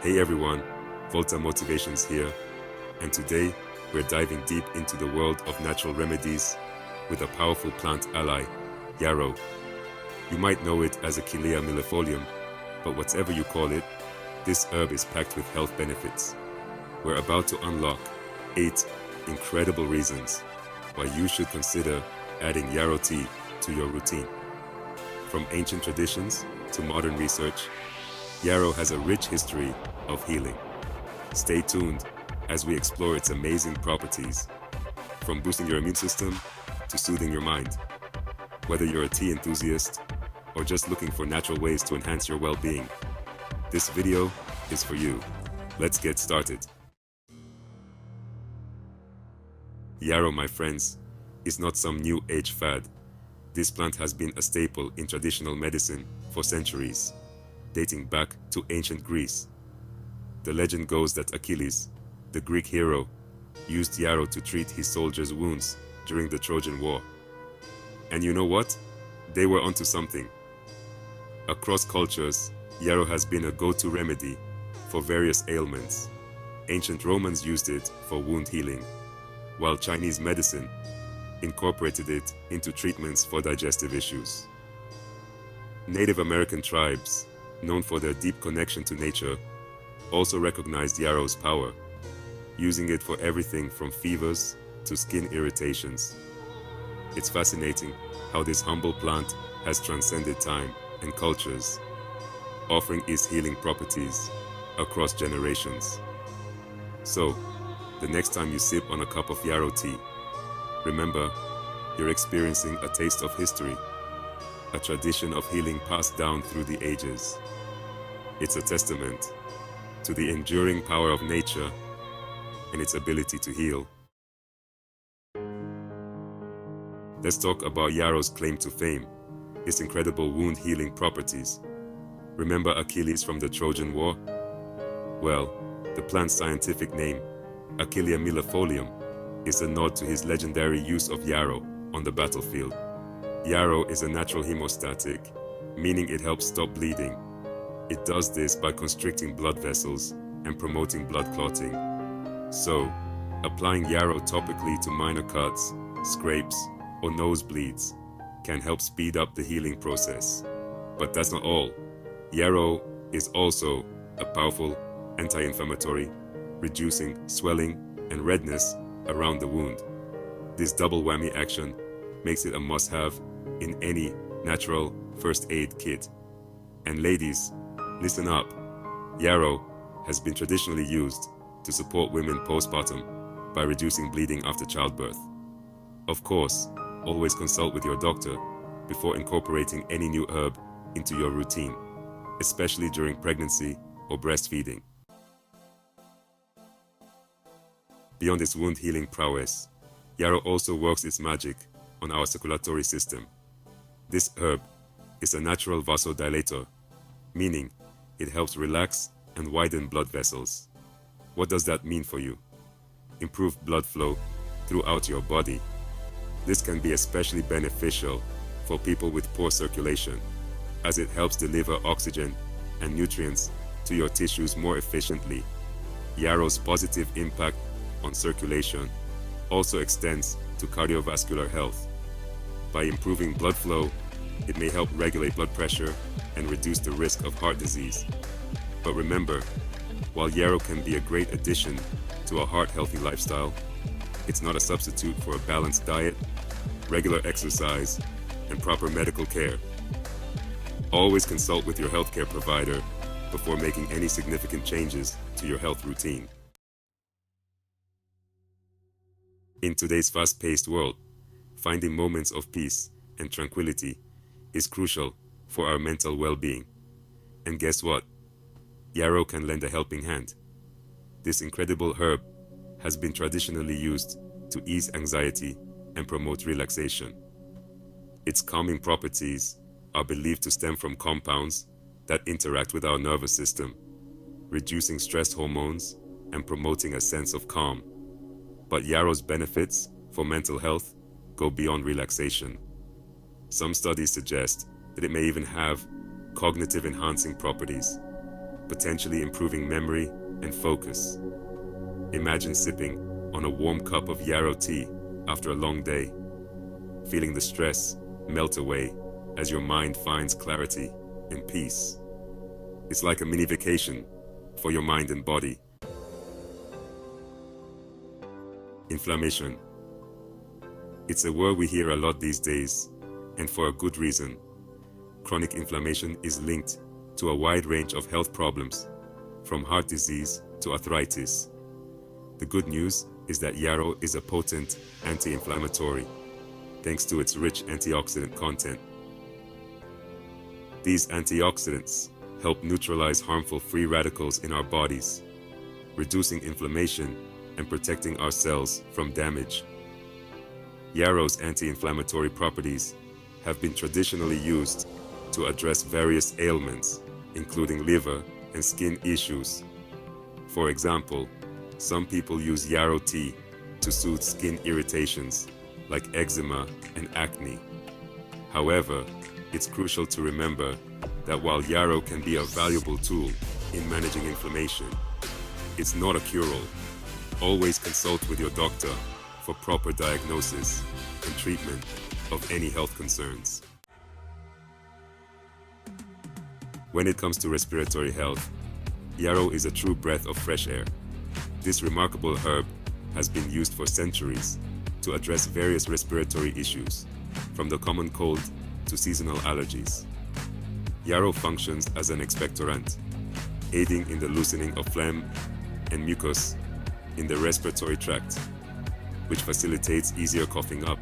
Hey everyone, Volta Motivations here, and today we're diving deep into the world of natural remedies with a powerful plant ally, yarrow. You might know it as Achillea millefolium, but whatever you call it, this herb is packed with health benefits. We're about to unlock 8 incredible reasons why you should consider adding yarrow tea to your routine. From ancient traditions to modern research, yarrow has a rich history of healing. Stay tuned as we explore its amazing properties, from boosting your immune system to soothing your mind. Whether you're a tea enthusiast or just looking for natural ways to enhance your well-being, this video is for you. Let's get started. Yarrow, my friends, is not some new age fad. This plant has been a staple in traditional medicine for centuries, dating back to ancient Greece. The legend goes that Achilles, the Greek hero, used yarrow to treat his soldiers' wounds during the Trojan War. And you know what? They were onto something. Across cultures, yarrow has been a go-to remedy for various ailments. Ancient Romans used it for wound healing, while Chinese medicine incorporated it into treatments for digestive issues. Native American tribes, known for their deep connection to nature, also recognized yarrow's power, using it for everything from fevers to skin irritations. It's fascinating how this humble plant has transcended time and cultures, offering its healing properties across generations. So, the next time you sip on a cup of yarrow tea, remember, you're experiencing a taste of history, a tradition of healing passed down through the ages. It's a testament to the enduring power of nature and its ability to heal. Let's talk about yarrow's claim to fame, its incredible wound healing properties. Remember Achilles from the Trojan War? Well, the plant's scientific name, Achillea millefolium, is a nod to his legendary use of yarrow on the battlefield. Yarrow is a natural hemostatic, meaning it helps stop bleeding. It does this by constricting blood vessels and promoting blood clotting. So, applying yarrow topically to minor cuts, scrapes, or nosebleeds can help speed up the healing process. But that's not all. Yarrow is also a powerful anti-inflammatory, reducing swelling and redness around the wound. This double whammy action makes it a must-have in any natural first aid kit. And ladies, listen up. Yarrow has been traditionally used to support women postpartum by reducing bleeding after childbirth. Of course, always consult with your doctor before incorporating any new herb into your routine, especially during pregnancy or breastfeeding. Beyond its wound healing prowess, yarrow also works its magic on our circulatory system. This herb is a natural vasodilator, meaning it helps relax and widen blood vessels. What does that mean for you? Improved blood flow throughout your body. This can be especially beneficial for people with poor circulation, as it helps deliver oxygen and nutrients to your tissues more efficiently. Yarrow's positive impact on circulation also extends to cardiovascular health. By improving blood flow, it may help regulate blood pressure and reduce the risk of heart disease. But remember, while yarrow can be a great addition to a heart-healthy lifestyle, it's not a substitute for a balanced diet, regular exercise, and proper medical care. Always consult with your healthcare provider before making any significant changes to your health routine. In today's fast-paced world, finding moments of peace and tranquility is crucial for our mental well-being. And guess what? Yarrow can lend a helping hand. This incredible herb has been traditionally used to ease anxiety and promote relaxation. Its calming properties are believed to stem from compounds that interact with our nervous system, reducing stress hormones and promoting a sense of calm. But yarrow's benefits for mental health go beyond relaxation. Some studies suggest that it may even have cognitive enhancing properties. potentially improving memory and focus. Imagine sipping on a warm cup of yarrow tea after a long day, feeling the stress melt away as your mind finds clarity and peace. It's like a mini vacation for your mind and body. Inflammation. It's a word we hear a lot these days, and for a good reason. Chronic inflammation is linked to a wide range of health problems, from heart disease to arthritis. The good news is that yarrow is a potent anti-inflammatory, thanks to its rich antioxidant content. These antioxidants help neutralize harmful free radicals in our bodies, reducing inflammation and protecting our cells from damage. Yarrow's anti-inflammatory properties have been traditionally used to address various ailments, including liver and skin issues. For example, some people use yarrow tea to soothe skin irritations like eczema and acne. However, it's crucial to remember that while yarrow can be a valuable tool in managing inflammation, it's not a cure-all. Always consult with your doctor for proper diagnosis and treatment of any health concerns. When it comes to respiratory health, yarrow is a true breath of fresh air. This remarkable herb has been used for centuries to address various respiratory issues, from the common cold to seasonal allergies. Yarrow functions as an expectorant, aiding in the loosening of phlegm and mucus in the respiratory tract, which facilitates easier coughing up.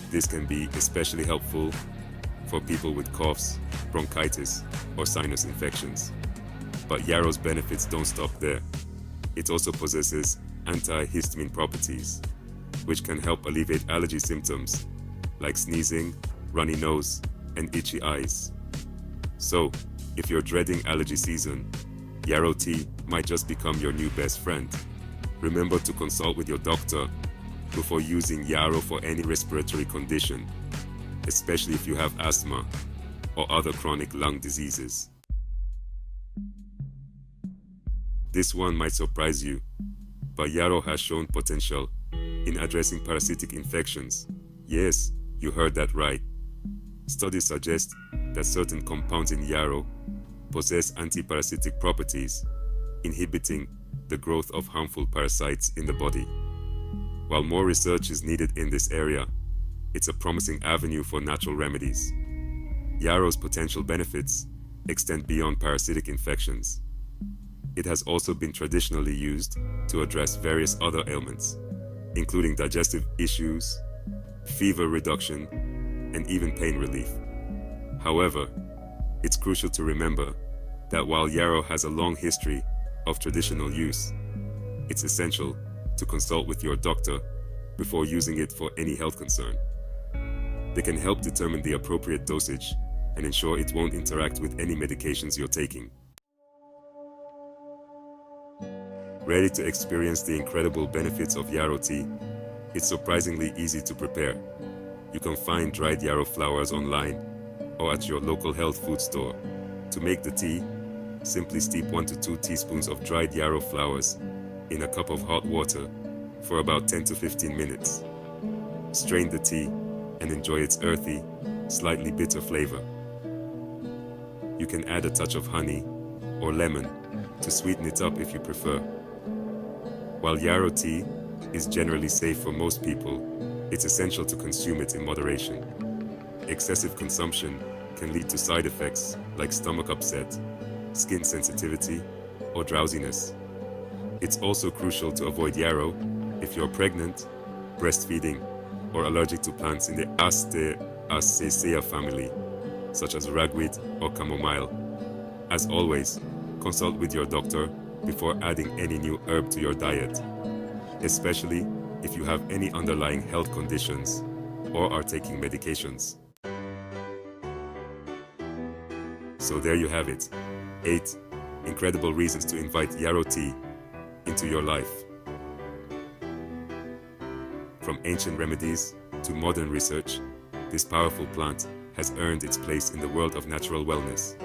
This can be especially helpful for people with coughs, bronchitis, or sinus infections. But yarrow's benefits don't stop there. It also possesses antihistamine properties, which can help alleviate allergy symptoms like sneezing, runny nose, and itchy eyes. So, if you're dreading allergy season, yarrow tea might just become your new best friend. Remember to consult with your doctor before using yarrow for any respiratory condition, especially if you have asthma or other chronic lung diseases. This one might surprise you, but yarrow has shown potential in addressing parasitic infections. Yes, you heard that right. Studies suggest that certain compounds in yarrow possess antiparasitic properties, inhibiting the growth of harmful parasites in the body. While more research is needed in this area, it's a promising avenue for natural remedies. Yarrow's potential benefits extend beyond parasitic infections. It has also been traditionally used to address various other ailments, including digestive issues, fever reduction, and even pain relief. However, it's crucial to remember that while yarrow has a long history of traditional use, it's essential to consult with your doctor before using it for any health concern. They can help determine the appropriate dosage and ensure it won't interact with any medications you're taking. Ready to experience the incredible benefits of yarrow tea? It's surprisingly easy to prepare. You can find dried yarrow flowers online or at your local health food store. To make the tea, simply steep 1 to 2 teaspoons of dried yarrow flowers in a cup of hot water for about 10 to 15 minutes. Strain the tea and enjoy its earthy, slightly bitter flavor. You can add a touch of honey or lemon to sweeten it up if you prefer. While yarrow tea is generally safe for most people, it's essential to consume it in moderation. Excessive consumption can lead to side effects like stomach upset, skin sensitivity, or drowsiness. It's also crucial to avoid yarrow if you're pregnant, breastfeeding, or allergic to plants in the Asteraceae family, such as ragweed or chamomile. As always, consult with your doctor before adding any new herb to your diet, especially if you have any underlying health conditions or are taking medications. So there you have it, 8 incredible reasons to invite yarrow tea into your life. From ancient remedies to modern research, this powerful plant has earned its place in the world of natural wellness.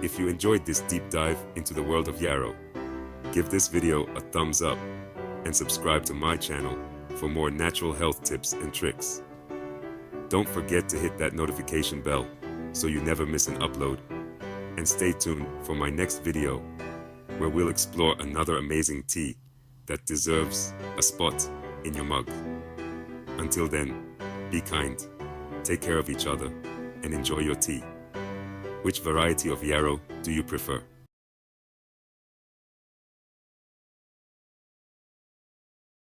If you enjoyed this deep dive into the world of yarrow, give this video a thumbs up and subscribe to my channel for more natural health tips and tricks. Don't forget to hit that notification bell so you never miss an upload, and stay tuned for my next video where we'll explore another amazing tea that deserves a spot in your mug. Until then, be kind, take care of each other, and enjoy your tea. Which variety of yarrow do you prefer?